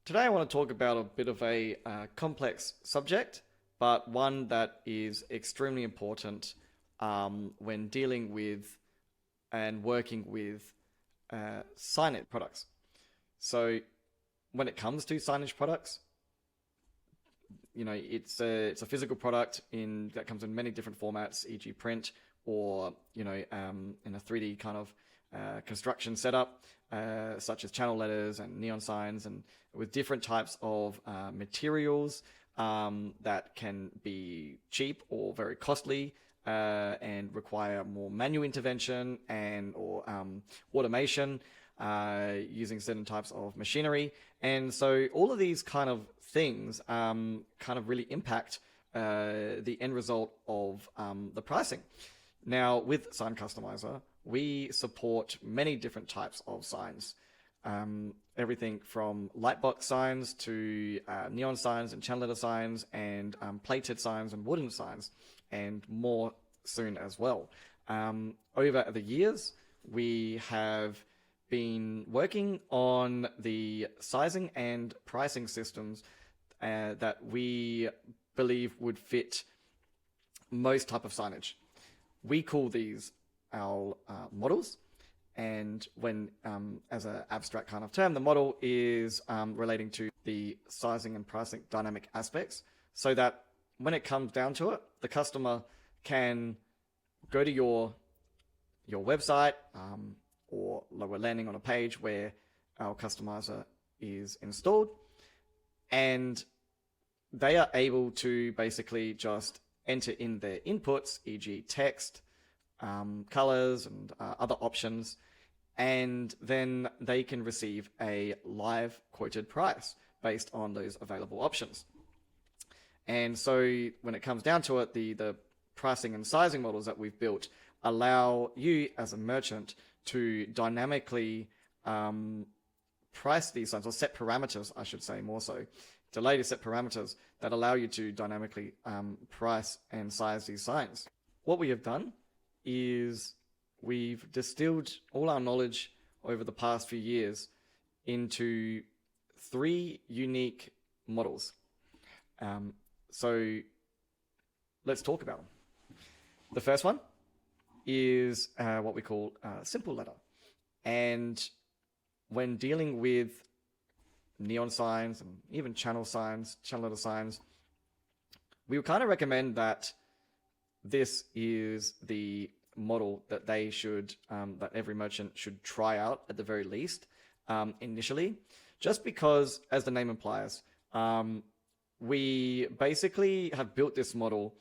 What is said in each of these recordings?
Today I want to talk about a bit of a complex subject, but one that is extremely important when dealing with and working with signage products. So when it comes to signage products, it's a physical product in that comes in many different formats, e.g. print or in a 3D kind of construction setup, such as channel letters and neon signs, and with different types of materials that can be cheap or very costly, and require more manual intervention and or automation using certain types of machinery. And so all of these kind of things kind of really impact the end result of the pricing. Now, with Sign Customizer, we support many different types of signs. Everything from lightbox signs to neon signs and channel letter signs and plated signs and wooden signs, and more soon as well. Over the years, we have been working on the sizing and pricing systems that we believe would fit most type of signage. We call these our models, and when as an abstract kind of term, the model is relating to the sizing and pricing dynamic aspects, so that when it comes down to it, the customer can go to your website, or we're landing on a page where our customizer is installed, and they are able to basically just enter in their inputs, e.g. text, colors, and other options, and then they can receive a live quoted price based on those available options. And so when it comes down to it, the pricing and sizing models that we've built allow you as a merchant to dynamically price these signs, or set parameters, I should say, more so, to allow you to set parameters that allow you to dynamically price and size these signs. What we have done is we've distilled all our knowledge over the past few years into 3 unique models. So let's talk about them. The first one is what we call simple letter. And when dealing with neon signs and even channel letter signs, we would kind of recommend that this is the model that they should, that every merchant should try out at the very least initially, just because, as the name implies, we basically have built this model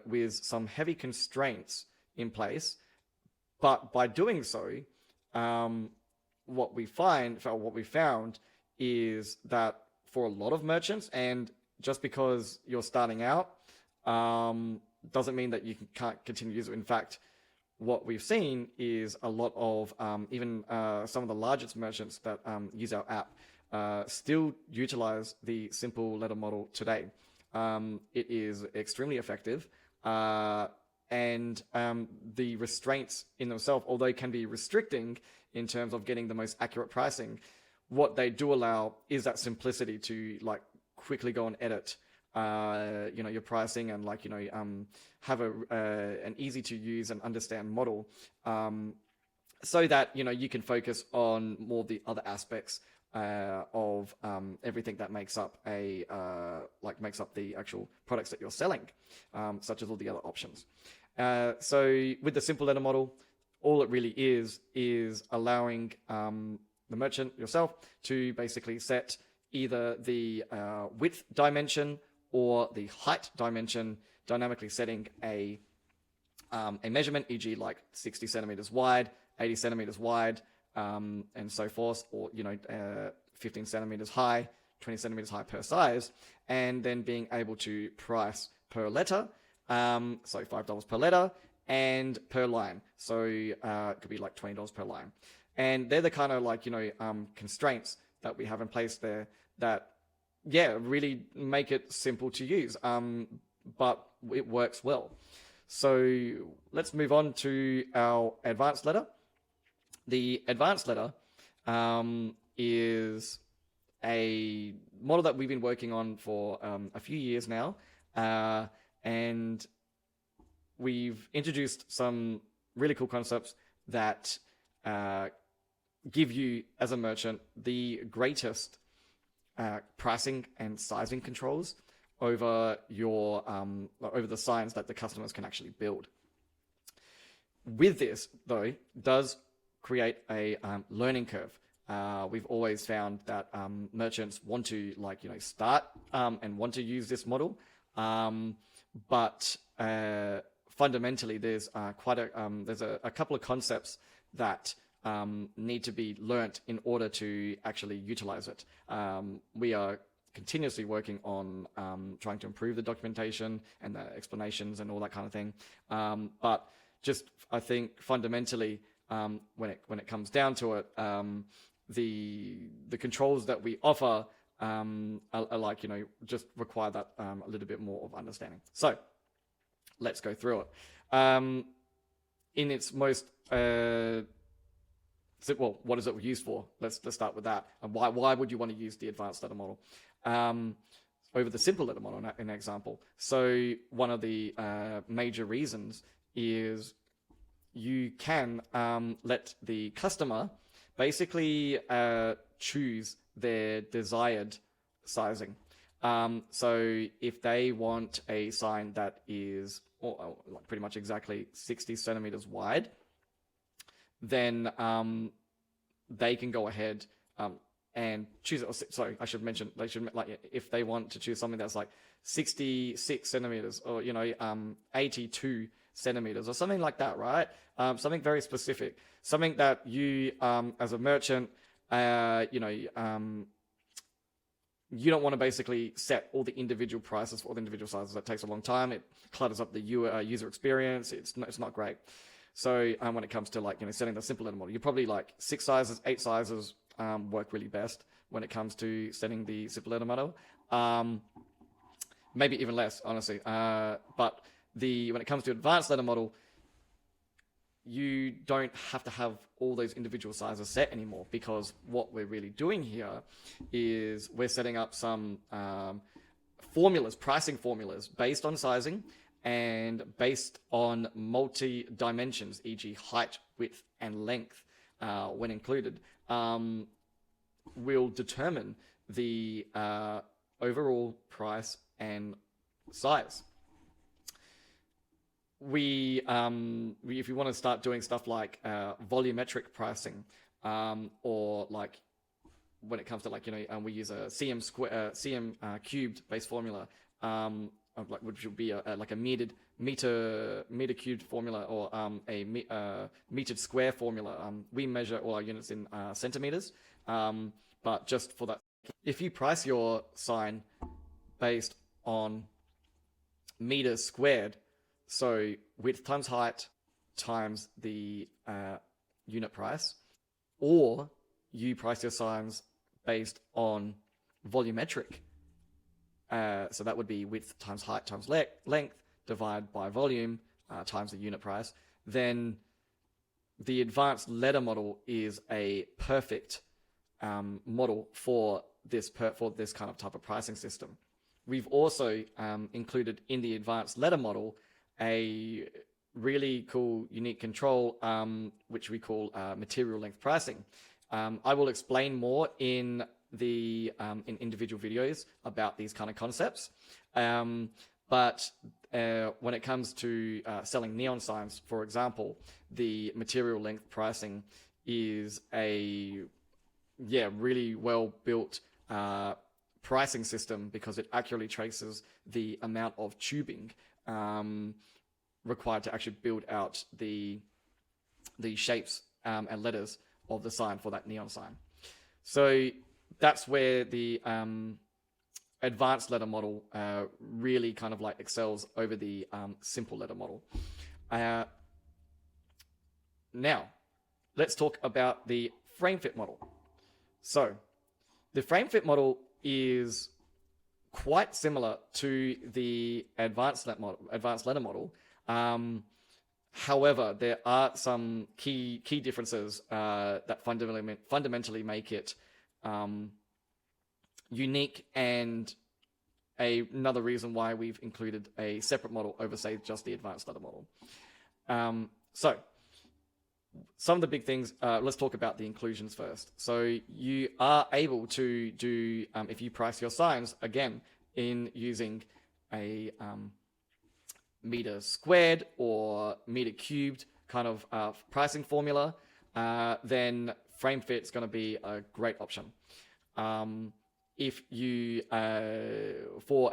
with some heavy constraints in place. But by doing so, what we found is that for a lot of merchants, and just because you're starting out, doesn't mean that you can't continue to use it. In fact, what we've seen is a lot of even some of the largest merchants that use our app still utilize the simple letter model today. It is extremely effective, and the restraints in themselves, although can be restricting in terms of getting the most accurate pricing, what they do allow is that simplicity to quickly go and edit your pricing, and have an easy to use and understand model, so that you can focus on more of the other aspects of everything that makes up the actual products that you're selling, such as all the other options. So with the simple letter model, all it really is allowing the merchant yourself to basically set either the width dimension or the height dimension, dynamically setting a measurement, e.g. 60 centimeters wide, 80 centimeters wide, and so forth, or 15 centimeters high, 20 centimeters high per size, and then being able to price per letter, so $5 per letter, and per line, so it could be $20 per line. And they're the kind of constraints that we have in place there that really make it simple to use, but it works well. So let's move on to our advanced letter. The advanced letter is a model that we've been working on for a few years now, and we've introduced some really cool concepts that give you, as a merchant, the greatest pricing and sizing controls over your over the signs that the customers can actually build. With this, though, does create a learning curve. We've always found that merchants want to start and want to use this model, but fundamentally there's a couple of concepts that need to be learnt in order to actually utilize it. We are continuously working on trying to improve the documentation and the explanations and all that kind of thing. But just, I think fundamentally, when it comes down to it, the controls that we offer are just require that a little bit more of understanding. So let's go through it. In its most well, what is it used for? Let's start with that. And why would you want to use the advanced letter model over the simple letter model in an example? So one of the major reasons is you can let the customer basically choose their desired sizing. So if they want a sign that is pretty much exactly 60 centimeters wide, then they can go ahead and choose it. Sorry, I should mention, if they want to choose something that's like 66 centimeters or 82 centimeters or something like that, right? Something very specific, something that you as a merchant, you don't want to basically set all the individual prices for all the individual sizes. That takes a long time. It clutters up the user experience. It's not great. So when it comes to setting the simple letter model, you're probably 6 sizes, 8 sizes work really best when it comes to setting the simple letter model. Maybe even less, honestly. But when it comes to advanced letter model, you don't have to have all those individual sizes set anymore, because what we're really doing here is we're setting up some pricing formulas based on sizing and based on multi-dimensions, e.g. height, width, and length, when included, will determine the overall price and size. If you want to start doing stuff like volumetric pricing, or when it comes to we use a CM cubed base formula, which would be a meter cubed formula, or a metered square formula. We measure all our units in centimeters, but just for that, if you price your sign based on meters squared, so width times height times the unit price, or you price your signs based on volumetric, so that would be width times height times length divided by volume times the unit price, then the advanced letter model is a perfect model for this kind of type of pricing system. We've also included in the advanced letter model a really cool, unique control, which we call material length pricing. I will explain more in in individual videos about these kind of concepts. But when it comes to selling neon signs, for example, the material length pricing is a really well built pricing system, because it accurately traces the amount of tubing required to actually build out the shapes and letters of the sign for that neon sign. So that's where the advanced letter model really kind of excels over the simple letter model. Now, let's talk about the frame fit model. So the frame fit model is quite similar to the advanced letter model. However, there are some key differences that fundamentally make it unique and another reason why we've included a separate model over, say, just the advanced letter model. So some of the big things, let's talk about the inclusions first. So you are able to do, if you price your signs, again, in using a meter squared or meter cubed kind of pricing formula, then FrameFit is going to be a great option. If you, for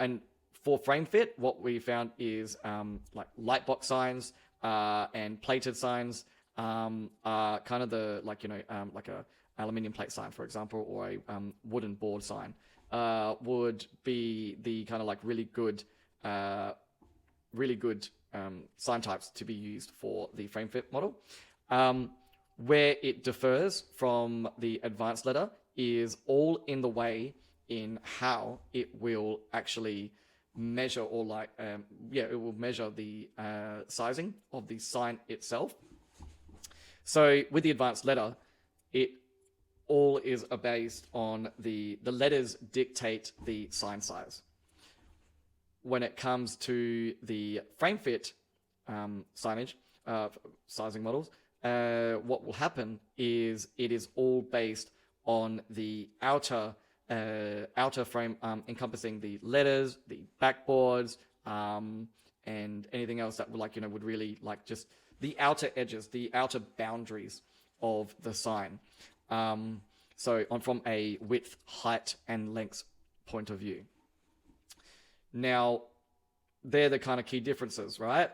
FrameFit, what we found is like lightbox signs and plated signs are kind of the, like, like a aluminium plate sign, for example, or a wooden board sign would be the kind of like really good sign types to be used for the FrameFit model. Where it differs from the advanced letter is all in the way in how it will actually measure, or like, it will measure the sizing of the sign itself. So with the advanced letter, it all is based on the letters dictate the sign size. When it comes to the FrameFit signage, sizing models, what will happen is it is all based on the outer frame, encompassing the letters, the backboards, and anything else that would, like, would really, like, just the outer edges, the outer boundaries of the sign. So from a width, height, and length point of view. Now, they're the kind of key differences, right?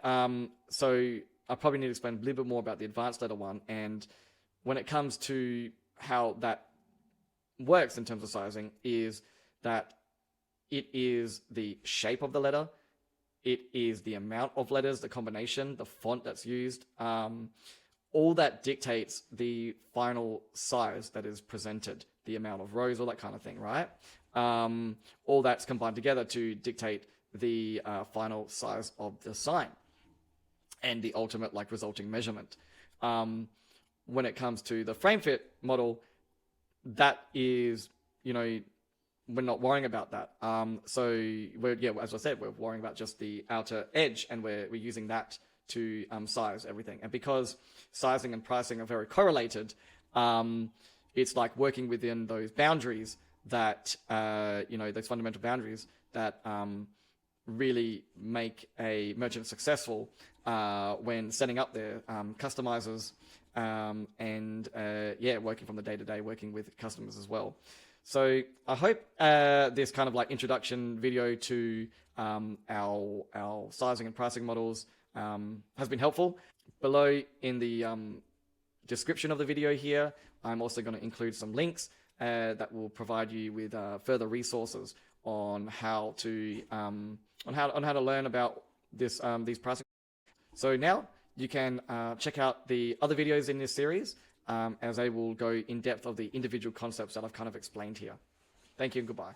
So I probably need to explain a little bit more about the advanced letter one. And when it comes to how that works in terms of sizing, is that it is the shape of the letter, it is the amount of letters, the combination, the font that's used, all that dictates the final size that is presented, the amount of rows, all that kind of thing, right? All that's combined together to dictate the final size of the sign and the ultimate, like, resulting measurement. When it comes to the FrameFit model, that is, we're not worrying about that. So as I said, we're worrying about just the outer edge, and we're using that to size everything. And because sizing and pricing are very correlated, it's like working within those boundaries that, those fundamental boundaries that really make a merchant successful when setting up their customizers and working from the day-to-day, working with customers as well. So I hope this kind of like introduction video to our sizing and pricing models has been helpful. Below in the description of the video here, I'm also going to include some links that will provide you with further resources on how to learn about this these pricing. So now you can check out the other videos in this series, as they will go in depth of the individual concepts that I've kind of explained here. Thank you and goodbye.